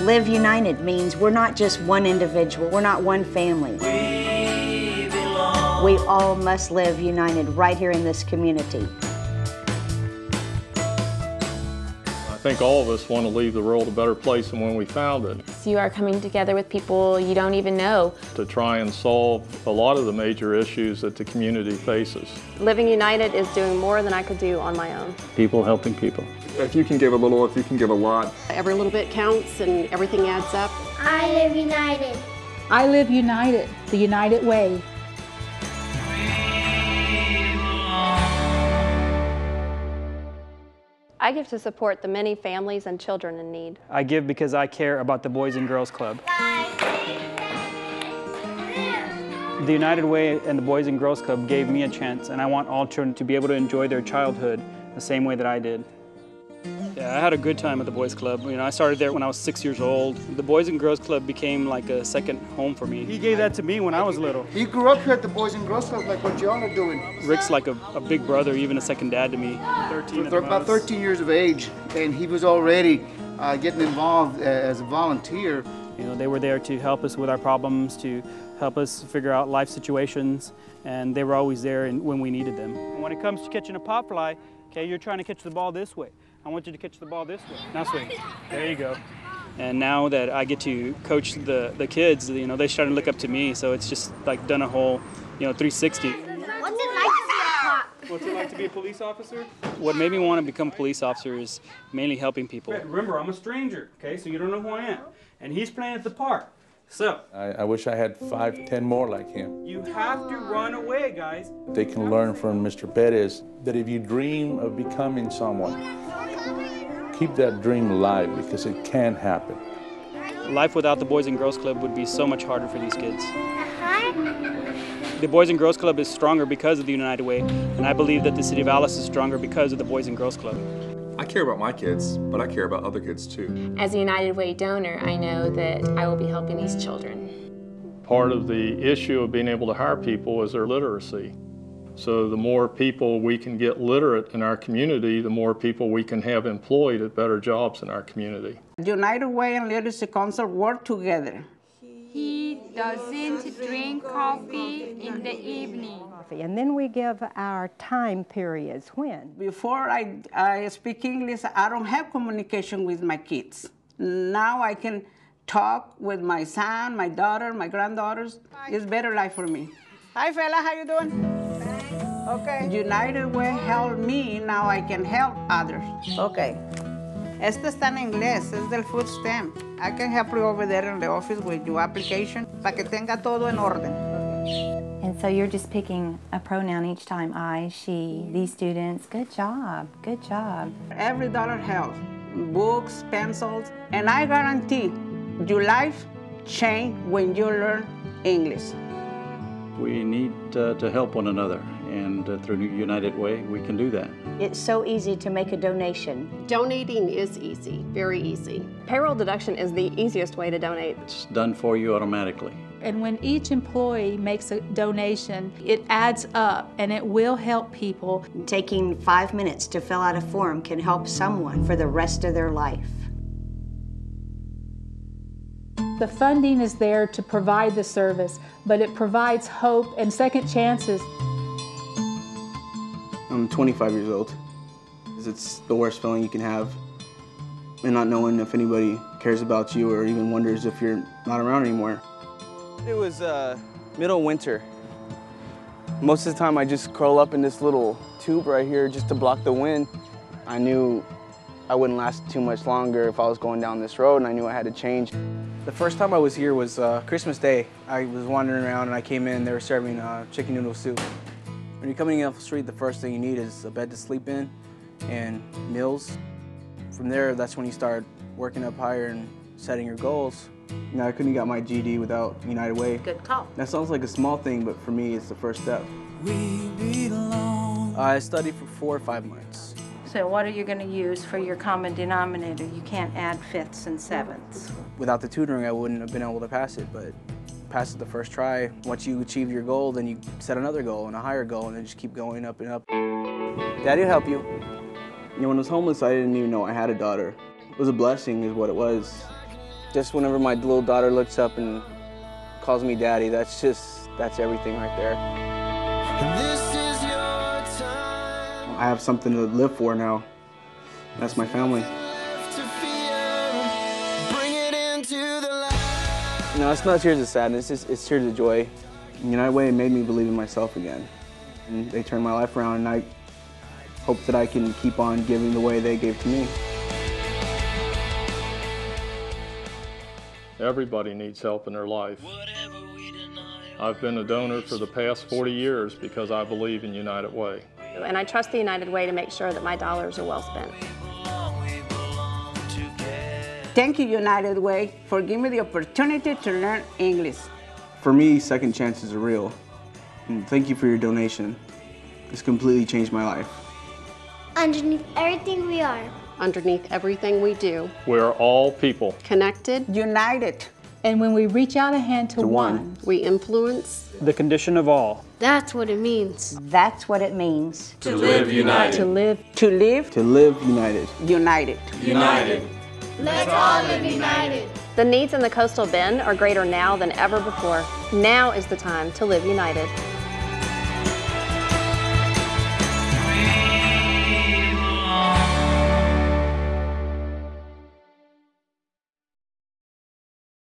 Live United means we're not just one individual, we're not one family. We all must live united right here in this community. I think all of us want to leave the world a better place than when we found it. So you are coming together with people you don't even know. To try and solve a lot of the major issues that the community faces. Living United is doing more than I could do on my own. People helping people. If you can give a little, if you can give a lot. Every little bit counts and everything adds up. I live united. I live united, the United way. I give to support the many families and children in need. I give because I care about the Boys and Girls Club. The United Way and the Boys and Girls Club gave me a chance, and I want all children to be able to enjoy their childhood the same way that I did. Yeah, I had a good time at the Boys Club. You know, I started there when I was 6 years old. The Boys and Girls Club became like a second home for me. He gave that to me when I was little. He grew up here at the Boys and Girls Club like what y'all are doing. Rick's like a big brother, even a second dad to me. 13 at the about most. 13 years of age, and he was already getting involved as a volunteer. You know, they were there to help us with our problems, to help us figure out life situations, and they were always there when we needed them. And when it comes to catching a pop fly, okay, you're trying to catch the ball this way. I want you to catch the ball this way. Now swing. There you go. And now that I get to coach the kids, you know, they start to look up to me, so it's just like done a whole, 360. What's it like to be a cop? What's it like to be a police officer? What made me want to become a police officer is mainly helping people. Remember, I'm a stranger, okay, so you don't know who I am. And he's playing at the park. So, I wish I had 5, 10 more like him. you have to run away, guys. They can learn from Mr. Perez that if you dream of becoming someone, keep that dream alive because it can happen. Life without the Boys and Girls Club would be so much harder for these kids. The Boys and Girls Club is stronger because of the United Way, and I believe that the City of Alice is stronger because of the Boys and Girls Club. I care about my kids, but I care about other kids too. As a United Way donor, I know that I will be helping these children. Part of the issue of being able to hire people is their literacy. So the more people we can get literate in our community, the more people we can have employed at better jobs in our community. United Way and Literacy Council work together. He doesn't drink coffee in the evening. And then we give our time periods when. Before I speak English, I don't have communication with my kids. Now I can talk with my son, my daughter, my granddaughters. It's better life for me. Hi, fella, how you doing? Okay. United Way helped me, now I can help others. Okay. Este está en inglés, es del food stamp. I can help you over there in the office with your application para que tenga todo en orden. And so you're just picking a pronoun each time, I, she, these students. Good job, good job. Every dollar helps. Books, pencils, and I guarantee your life change when you learn English. We need to help one another, and through United Way, we can do that. It's so easy to make a donation. Donating is easy, very easy. Payroll deduction is the easiest way to donate. It's done for you automatically. And when each employee makes a donation, it adds up and it will help people. Taking 5 minutes to fill out a form can help someone for the rest of their life. The funding is there to provide the service, but it provides hope and second chances. I'm 25 years old. It's the worst feeling you can have, and not knowing if anybody cares about you or even wonders if you're not around anymore. It was middle winter. Most of the time I just curl up in this little tube right here just to block the wind. I knew I wouldn't last too much longer if I was going down this road, and I knew I had to change. The first time I was here was Christmas Day. I was wandering around and I came in, they were serving chicken noodle soup. When you're coming in off the street, the first thing you need is a bed to sleep in and meals. From there, that's when you start working up higher and setting your goals. You know, I couldn't have got my GED without United Way. Good call. That sounds like a small thing, but for me, it's the first step. I studied for 4 or 5 months. So what are you going to use for your common denominator? You can't add fifths and sevenths. Without the tutoring, I wouldn't have been able to pass it, but pass it the first try. Once you achieve your goal, then you set another goal and a higher goal, and then just keep going up and up. Daddy will help you. You know, when I was homeless, I didn't even know I had a daughter. It was a blessing is what it was. Just whenever my little daughter looks up and calls me daddy, that's everything right there. I have something to live for now. That's my family. No, it's not tears of sadness, it's tears of joy. United Way made me believe in myself again. And they turned my life around, and I hope that I can keep on giving the way they gave to me. Everybody needs help in their life. I've been a donor for the past 40 years because I believe in United Way. And I trust the United Way to make sure that my dollars are well spent. Thank you, United Way, for giving me the opportunity to learn English. For me, second chances are real. And thank you for your donation. It's completely changed my life. Underneath everything we are. Underneath everything we do. We are all people. Connected. United. And when we reach out a hand to one, we influence. The condition of all. That's what it means. That's what it means. To live united. to live. To live. To live united. United. United. Let's all live united. The needs in the Coastal Bend are greater now than ever before. Now is the time to live united.